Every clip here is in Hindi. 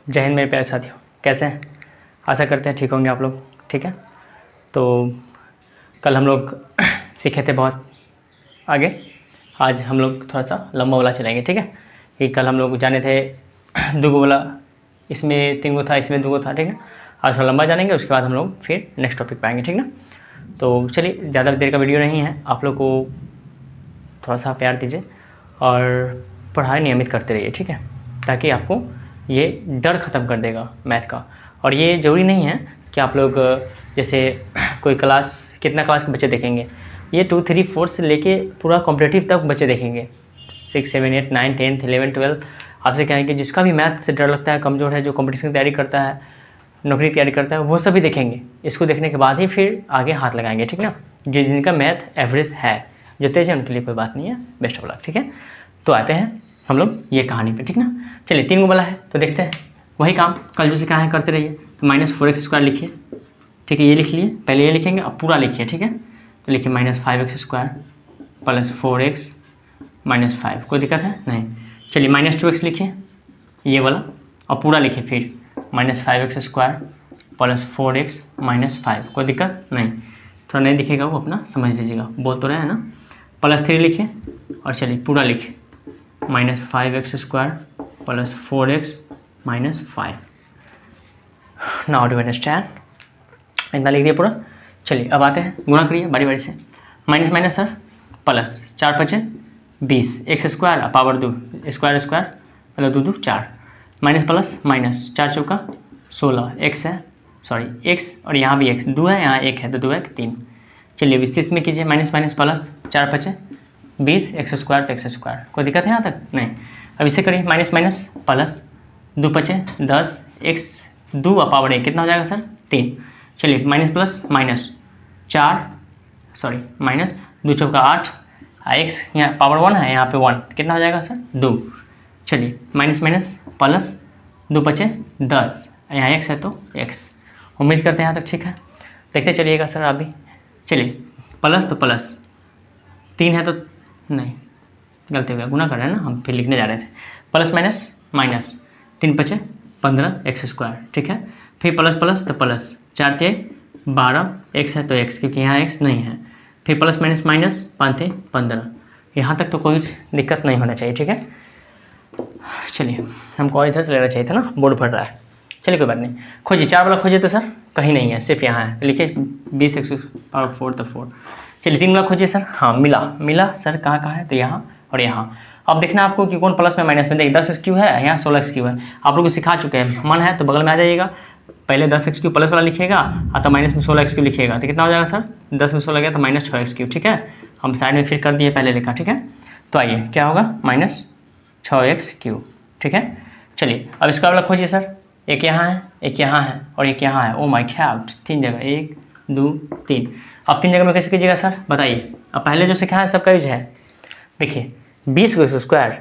जय हिंद मेरे प्यारे साथियों, कैसे हैं? आशा करते हैं ठीक होंगे आप लोग। ठीक है, तो कल हम लोग सीखे थे बहुत आगे। आज हम लोग थोड़ा सा लंबा वाला चलेंगे। ठीक है, कि कल हम लोग जाने थे दुगो वाला, इसमें 3 गो था, इसमें 2 गो था। ठीक है, आज थोड़ा लंबा जानेंगे, उसके बाद हम लोग फिर नेक्स्ट टॉपिक पे आएंगे। ठीक ना, तो चलिए, ज़्यादा देर का वीडियो नहीं है, आप लोग को थोड़ा सा प्यार दीजिए और पढ़ाई नियमित करते रहिए। ठीक है, ताकि आपको ये डर ख़त्म कर देगा मैथ का। और ये ज़रूरी नहीं है कि आप लोग जैसे कोई क्लास, कितना क्लास के बच्चे देखेंगे, ये 2, 3, 4 से लेके पूरा कॉम्पिटिटिव तक बच्चे देखेंगे। 6, 7, 8, 9, 10, 11, 12। आपसे कहें कि जिसका भी मैथ से डर लगता है, कमज़ोर है, जो कॉम्पिटिशन की तैयारी करता है, नौकरी की तैयारी करता है, वो सभी देखेंगे। इसको देखने के बाद ही फिर आगे हाथ लगाएंगे। ठीक ना, जिनका मैथ एवरेज है, जो तेज है, उनके लिए कोई बात नहीं है, बेस्ट ऑफ लक। ठीक है, तो आते हैं हम लोग ये कहानी पे। ठीक ना, चलिए 3 गो वाला है तो देखते हैं। वही काम कल जो सिखाया है करते रहिए। तो -4x² लिखिए। ठीक है, ये लिख लिए, पहले ये लिखेंगे, अब पूरा लिखिए। ठीक है, तो लिखिए -5x² + 4x - 5। कोई दिक्कत है? नहीं। चलिए -2x लिखिए, ये वाला, और पूरा लिखिए फिर -5x² + 4x - 5। कोई दिक्कत नहीं। थोड़ा नहीं दिखेगा वो अपना समझ लीजिएगा, बोल तो रहे हैं ना। +3 लिखिए, और चलिए पूरा लिखिए -5x² + 4x - 5। Now do understand? इतना लिख दिया पूरा। चलिए अब आते हैं, गुणा करिए बारी बारी से। Minus minus sir, plus 4 × 5 = 20, x² power 2, square मतलब 2 2 4, माइनस प्लस माइनस 4 चौका 16, x है, सॉरी x, और यहाँ भी x, 2 है, यहाँ 1 है, तो 2 1 3। चलिए विशेष में कीजिए, माइनस माइनस प्लस 4 × 5 = 20, x² तो x²। कोई दिक्कत है यहाँ तक? नहीं। अब इसे करिए, minus minus plus 2 × 5 = 10, x 2 power 1 कितना हो जाएगा सर? 3। चलिए minus plus minus 4, sorry minus 2 चौका 8, x यहाँ पावर 1 है, यहाँ पे 1 कितना हो जाएगा सर? 2। चलिए माइनस माइनस प्लस 2 × 5 = 10, यहाँ x है तो x। उम्मीद करते हैं यहाँ तक ठीक है। देखते चलिएगा सर आप भी। चलिए प्लस तो प्लस 3 है तो नहीं, गलती हो गया, गुना कर रहे हैं ना हम, फिर लिखने जा रहे थे। Plus minus minus 3 × 5 = 15, x²। ठीक है, फिर प्लस प्लस तो प्लस 4 × 3 = 12, x है तो x, क्योंकि यहाँ x नहीं है। फिर प्लस माइनस माइनस 5 × 3 = 15। यहाँ तक तो कोई दिक्कत नहीं होना चाहिए। ठीक है, चलिए हमको और इधर से लेना चाहिए था ना, बोर्ड फट रहा है। चलिए कोई बात नहीं। खोजिए 4 वाला, खोजिए तो सर कहीं नहीं है, सिर्फ यहाँ है, तो लिखिए 20x⁴ तो 4। चलिए 3 वाला खोजिए सर। हाँ मिला सर, कहाँ कहाँ है? तो यहाँ और यहाँ। अब देखना आपको कि कौन प्लस में माइनस में। देखिए 10x³ है, यहाँ 16x³ है। आप लोग को सिखा चुके हैं, मन है तो बगल में आ जाइएगा, पहले 10x³ प्लस वाला लिखिएगा, तो माइनस में 16x³ लिखिएगा, तो कितना हो जाएगा सर? 10 में 16 गया तो -6x³। ठीक है, हम साइड में फिर कर दिए, पहले लिखा। ठीक है, तो आइए क्या होगा, -6x³। ठीक है, चलिए अब इसका वाला खोजिए सर। एक यहाँ है, एक यहाँ है, और एक यहाँ है। ओ माय गॉड, 3 जगह, 1 2 3। अब 3 जगह में कैसे कीजिएगा सर, बताइए। अब पहले जो सिखाया है सबका यूज है। देखिए 20 को x²,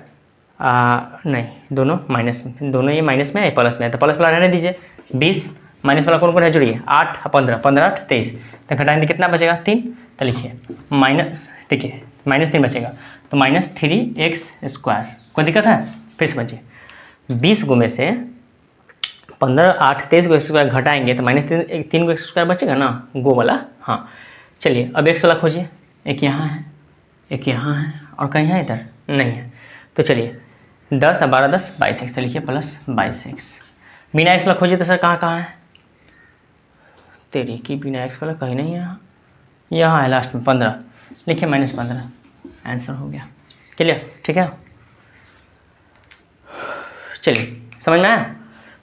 नहीं, दोनों माइनस में, दोनों ये माइनस में है, प्लस में है, तो प्लस वाला रहने दीजिए। 20 माइनस वाला कौन कौन है, जुड़िए, 8 15, 15 8 23, तो घटाएंगे कितना बचेगा? 3। तो लिखिए माइनस, देखिए -3 बचेगा, तो -3x²। कोई दिक्कत है? फिर समझिए, 20 में से 15 8 23 को x² घटाएंगे तो -3 को x² बचेगा ना, गो वाला। हाँ चलिए अब x वाला खोजिए। एक यहाँ है, एक यहाँ है, और कहीं है इधर? नहीं है। तो चलिए 10 और 12 10 22x, तो लिखिए +22x। बिना x वाला खोजिए तो सर कहाँ कहाँ है? तेरी की बिना x वाला कहीं नहीं है, यहाँ है लास्ट में 15, लिखिए -15। आंसर हो गया, क्लियर? ठीक है, चलिए समझ में आया?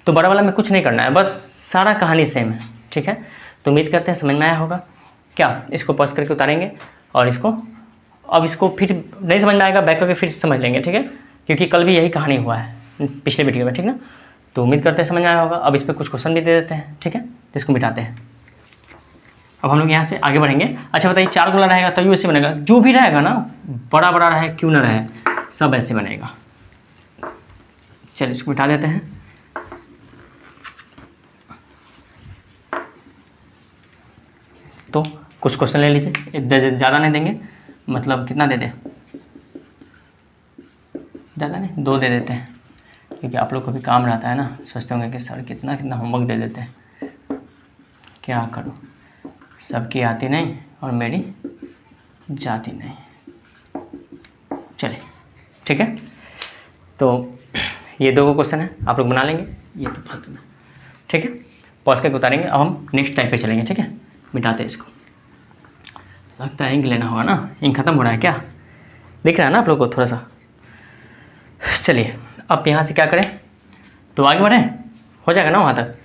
तो बड़ा वाला में कुछ नहीं करना है, बस सारा कहानी सेम है। ठीक है, तो उम्मीद करते हैं समझ में आया होगा। क्या इसको पॉज करके उतारेंगे, और इसको, अब इसको फिर नहीं समझ में आएगा, बैक करके फिर समझ लेंगे। ठीक है, क्योंकि कल भी यही कहानी हुआ है पिछले वीडियो में। ठीक ना, तो उम्मीद करते हैं समझ में आया होगा। अब इस पर कुछ क्वेश्चन भी दे देते हैं। ठीक है, तो इसको मिटाते हैं। अब हम लोग यहाँ से आगे बढ़ेंगे। अच्छा बताइए, 4 वाला रहेगा तो ऐसे बनेगा, जो भी रहेगा ना, बड़ा बड़ा रहे क्यों ना रहे, सब ऐसे बनेगा। चलिए इसको मिटा देते हैं। तो कुछ क्वेश्चन ले लीजिए, ज़्यादा नहीं देंगे, मतलब कितना दे दें, ज़्यादा नहीं, 2 दे देते हैं। क्योंकि आप लोग को भी काम रहता है ना, सोचते होंगे कि सर कितना कितना होमवर्क दे देते हैं, क्या करूँ, सबकी आती नहीं और मेरी जाती नहीं। चलिए ठीक है, तो ये 2 क्वेश्चन है, आप लोग बना लेंगे, ये तो फालतू में, ठीक है। पॉज करके उतारेंगे। अब हम नेक्स्ट टाइप पे चलेंगे, ठीक है। मिटाते हैं इसको, लगता है इंक लेना होगा ना, इंक खत्म हो रहा है क्या, दिख रहा है ना आप लोग को थोड़ा सा। चलिए अब यहाँ से क्या करें, तो आगे बढ़ें, हो जाएगा ना वहाँ तक।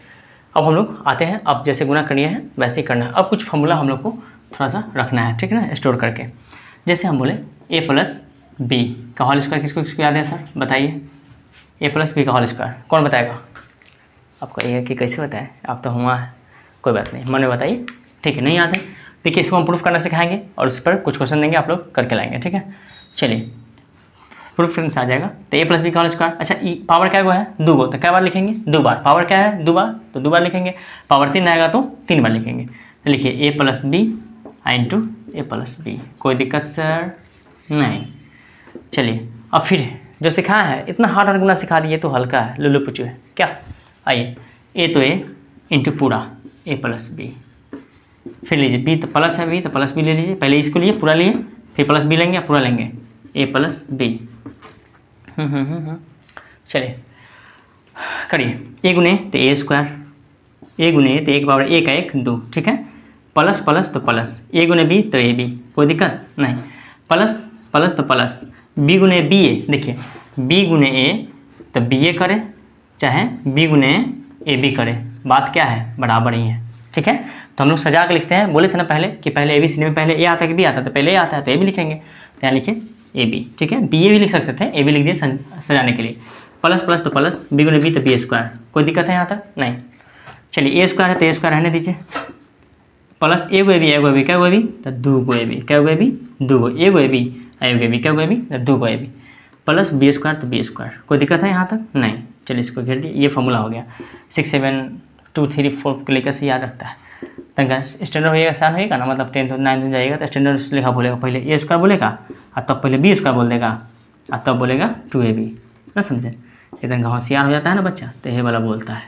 अब हम लोग आते हैं, अब जैसे गुना करनी है वैसे ही करना है। अब कुछ फॉर्मूला हम लोग को थोड़ा सा रखना है, ठीक है ना, स्टोर करके। जैसे हम बोले a प्लस बी का होल स्क्वायर, किसको किसको याद है सर बताइए, a प्लस बी का होल स्क्वायर कौन बताएगा, आपको ये कि कैसे बताए, आप तो हुआ है, कोई बात नहीं, मन में बताइए, ठीक है। नहीं याद है, देखिए इसको हम प्रूफ करना सिखाएंगे और उस पर कुछ क्वेश्चन देंगे, आप लोग करके लाएंगे, ठीक है। चलिए प्रूफ करने से आ जाएगा। तो a प्लस बी का होल स्क्वायर, अच्छा पावर क्या है, 2 गो, तो क्या बार लिखेंगे, 2 बार। पावर क्या है 2 बार, तो 2 बार लिखेंगे। पावर 3 आएगा तो 3 बार लिखेंगे। तो लिखिए a plus B into a plus b, कोई दिक्कत सर नहीं। चलिए अब फिर जो सिखाया है, इतना हार्ड हार्ड गुना सिखा दिए तो हल्का है, लुल्लू पुचू है क्या। आइए ए तो ए इंटू पूरा ए प्लस बी, फिर लीजिए बी तो प्लस है, बी तो प्लस बी ले लीजिए, पहले इसको लिए पूरा लिए, फिर प्लस बी लेंगे, पूरा लेंगे, ए प्लस बी। चलिए करिए, ए गुने तो ए स्क्वायर, ए गुने तो 1 पावर 1 का 1 2, ठीक है। प्लस प्लस तो प्लस, ए गुने बी तो ए बी, कोई दिक्कत नहीं। प्लस प्लस तो प्लस, बी गुने बी ए, देखिए बी गुने ए तो बी ए करे, चाहे बी गुने ए बी करे, बात क्या है, बराबर ही है, ठीक है। तो हम लोग सजा के लिखते हैं, बोले थे ना पहले कि पहले ए बी सी में पहले ए आता है कि बी आता है, तो पहले ए आता है तो ए बी लिखेंगे, तो यहाँ लिखिए ए बी, ठीक है। बी ए भी लिख सकते थे, ए बी लिख दिए सजाने के लिए। प्लस प्लस तो प्लस, बी गुने बी तो बी स्क्वायर, कोई दिक्कत है यहाँ तक नहीं। चलिए ए स्क्वायर है तो ए स्क्वायर रहने दीजिए, प्लस ए गो ए बी क्या गो ए बी तो 2 गो ए बी, क्या गो ए बी 2 गो, ए गो ए बी ए बी क्या गो ए बी तो 2 गो A B, plus B square तो बी स्क्वायर, कोई दिक्कत है यहाँ तक नहीं। चलिए इसको घेर दिए, ये फॉर्मूला हो गया। 6 7 2 3 4 को लेकर से याद रखता है, तंगा स्टैंडर्ड होएगा, आसान होएगा ना, मतलब 10th 9th में जाएगा तो स्टैंडर्ड लिखा बोलेगा, पहले ए स्क्वायर बोलेगा और तब पहले बी स्क्वायर बोल देगा और तब बोलेगा 2ab, ना समझे, इधर होशियार हो जाता है ना बच्चा, तो ये वाला बोलता है,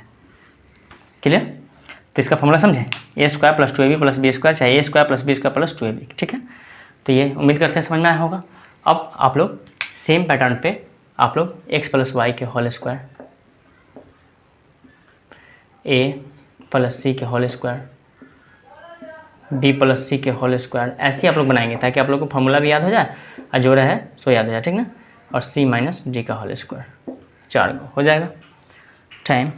क्लियर। तो इसका फॉर्मूला समझे, A square plus 2ab plus B square, चाहे A square plus B square plus 2ab, ठीक है। तो ये उम्मीद करते हैं समझ में आया होगा। अब आप लोग सेम पैटर्न पे आप लोग x प्लस वाई के होल स्क्वायर, a प्लस सी के होल स्क्वायर, b प्लस सी के होल स्क्वायर, ऐसे आप लोग बनाएंगे ताकि आप लोग को फॉर्मूला भी याद हो जाए और जो रहे सो याद हो जाए, ठीक ना। और c माइनस डी का होल स्क्वायर, 4 को हो जाएगा। टाइम,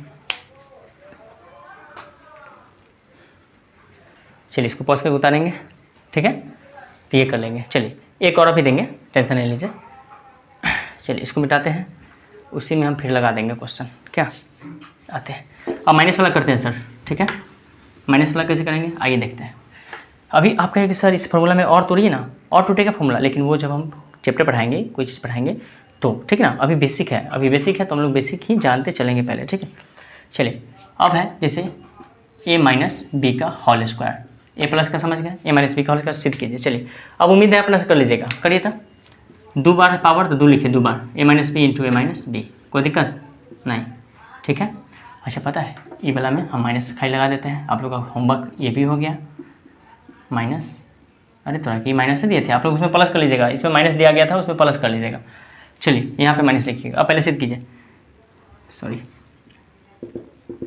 चलिए इसको पॉज करके उतारेंगे, ठीक है। तो ये कर लेंगे। चलिए एक और भी देंगे, टेंशन नहीं लीजिए। चलिए इसको मिटाते हैं, उसी में हम फिर लगा देंगे क्वेश्चन, क्या आते हैं। अब माइनस वाला करते हैं सर, ठीक है। माइनस वाला कैसे करेंगे आइए देखते हैं। अभी आप कहेंगे सर इस फार्मूला में और तोड़िए ना, और टूटेगा फार्मूला, लेकिन वो जब हम चैप्टर पढ़ाएंगे, कोई चीज़ पढ़ाएंगे तो, ठीक है ना। अभी बेसिक है, तो हम लोग बेसिक ही जानते चलेंगे पहले, ठीक है। चलिए अब है जैसे a माइनस बी का होल स्क्वायर, ए प्लस का समझ गए, ए माइनस बी का होल स्क्वायर सिद्ध कीजिए। चलिए अब उम्मीद है अपना से कर लीजिएगा, करिए था। 2 बार है पावर तो 2 लिखिए, 2 बार ए माइनस बी इंटू ए माइनस बी, कोई दिक्कत नहीं, ठीक है। अच्छा पता है ये वाला में हम माइनस खाई लगा देते हैं, आप लोग का होमवर्क ये भी हो गया। माइनस, अरे थोड़ा कि माइनस से दिए थे आप लोग, उसमें प्लस कर लीजिएगा, इसमें माइनस दिया गया था उसमें प्लस कर लीजिएगा। चलिए यहाँ पे माइनस लिखिएगा, अब पहले सिद्ध कीजिए, सॉरी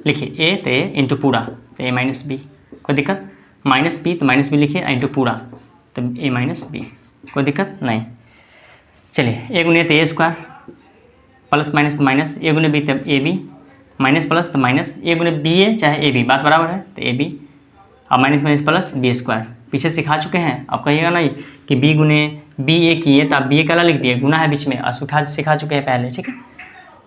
लिखिए ए तो ए इंटू पूरा तो ए माइनस बी, कोई दिक्कत, माइनस बी तो माइनस बी लिखिए इंटू पूरा तो ए माइनस बी, कोई दिक्कत नहीं। चलिए ए गुने तो ए स्क्वायर, प्लस माइनस तो माइनस, ए गुने बी तो ए बी, माइनस प्लस तो माइनस, ए गुने बी ए चाहे ए बी, बात बराबर है तो ए बी, अब minus minus plus B square. पीछे सिखा चुके हैं, आप कहिएगा नहीं कि बी गुने बी ए किए तो आप बी ए का लिख दिए, गुना है बीच में, और सिखा चुके हैं पहले, ठीक है।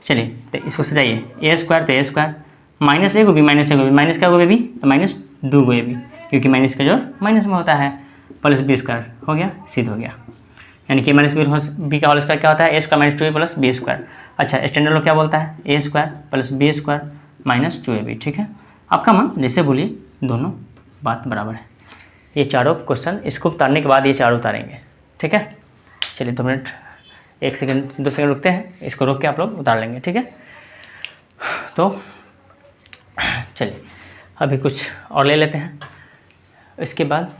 चलिए तो इसको सजाइए, ए स्क्वायर तो ए स्क्वायर, माइनस ए को बी माइनस ए को बी, माइनस क्या को बी तो माइनस 2 को ए बी, क्योंकि माइनस का जो माइनस में होता है, प्लस बी स्क्वायर हो गया, सिद्ध हो गया। यानी कि माइनस बी का होल स्क्वायर क्या होता है, A square minus 2a plus B square. अच्छा स्टैंडर्ड क्या बोलता है, A square plus B square minus 2ab, ठीक है। आपका मन जैसे बोलिए, दोनों बात बराबर है। ये चारों क्वेश्चन इसको उतारने के बाद ये चारों उतारेंगे, ठीक है। चलिए 2 मिनट 1 सेकंड 2 सेकंड रुकते हैं, इसको रोक के आप लोग उतार लेंगे, ठीक है। तो चलिए अभी कुछ और ले लेते हैं, इसके बाद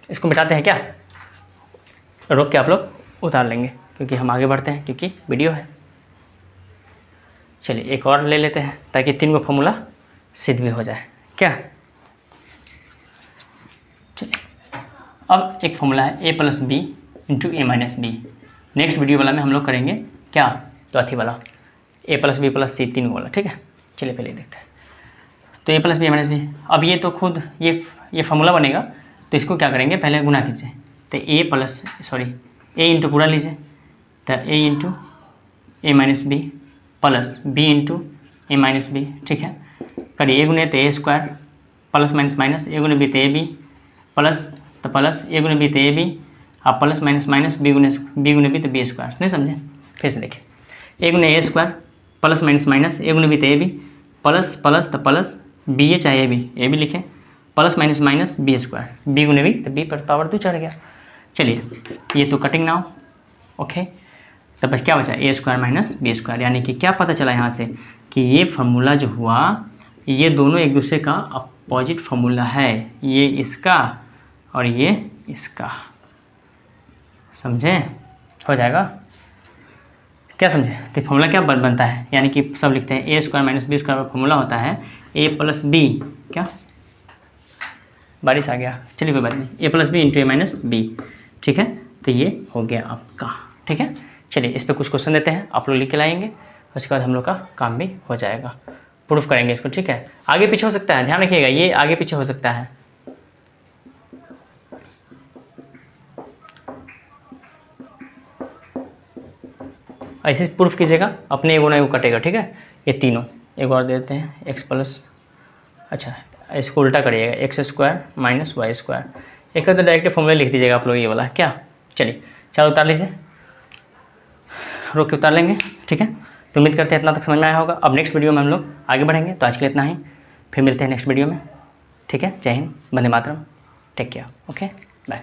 इसको मिटाते हैं क्या, रोक के आप लोग उतार लेंगे क्योंकि हम आगे बढ़ते हैं, क्योंकि वीडियो है। चलिए एक और ले लेते हैं ताकि 3 को फॉर्मूला सिद्ध भी हो जाए क्या। चलिए अब एक फॉर्मूला है a plus B into A minus b. Next video वाला में हम लोग करेंगे क्या, तो अथी वाला a प्लस बी प्लस सी 3 वाला, ठीक है। चलिए पहले देखते हैं। तो a plus b minus b, अब ये तो खुद ये फॉर्मूला बनेगा, तो इसको क्या करेंगे, पहले गुना कीजिए। तो a इंटू पूरा लीजिए, तो a into A minus B plus B into A minus B, ठीक है। करिए a गुने तो A square plus minus minus a गुने बी तो ए बी प्लस तो प्लस a गुने बी तो ए बी अब प्लस माइनस माइनस बी गुने बी तो बी स्क्वायर। नहीं समझे, फिर से देखिए a गुने A square plus minus minus a गुने बी तो ए बी प्लस प्लस तो प्लस बी ए चाहे ए बी लिखें plus minus minus b square b गुने बी तो बी पर पावर 2 चढ़ गया। चलिए ये तो कटिंग ना हो, ओके। तब बस क्या बचा ए स्क्वायर माइनस बी स्क्वायर, यानी कि क्या पता चला यहाँ से कि ये फार्मूला जो हुआ ये दोनों एक दूसरे का अपोजिट फार्मूला है, ये इसका और ये इसका, समझे, हो जाएगा क्या, समझे। तो फार्मूला क्या बनता है, यानी कि सब लिखते हैं ए स्क्वायर माइनस बी स्क्वायर का फार्मूला होता है ए प्लस बी, क्या बारिश आ गया, चलिए कोई बात नहीं, ए प्लस बी इंटू ए माइनस बी, ठीक है। तो ये हो गया आपका, ठीक है। चलिए इस पर कुछ क्वेश्चन देते हैं, आप लोग लिख के लाएंगे, उसके बाद हम लोग का काम भी हो जाएगा, प्रूफ करेंगे इसको, ठीक है। आगे पीछे हो सकता है, ध्यान रखिएगा, ये आगे पीछे हो सकता है। ऐसे प्रूफ कीजिएगा, अपने एगो ना एगो कटेगा, ठीक है। ये तीनों एक और देते हैं एक्स प्लस, अच्छा इसको उल्टा करिएगा x square minus y square, एक तो डायरेक्ट फॉर्मूला लिख दीजिएगा आप लोग ये वाला, क्या। चलिए चार उतार लीजिए, रोक के उतार लेंगे, ठीक है। तो उम्मीद करते हैं इतना तक समझ में आया होगा। अब नेक्स्ट वीडियो में हम लोग आगे बढ़ेंगे, तो आज के लिए इतना ही, फिर मिलते हैं नेक्स्ट वीडियो में, ठीक है। जय Hind, Vande Mataram, take care, okay bye.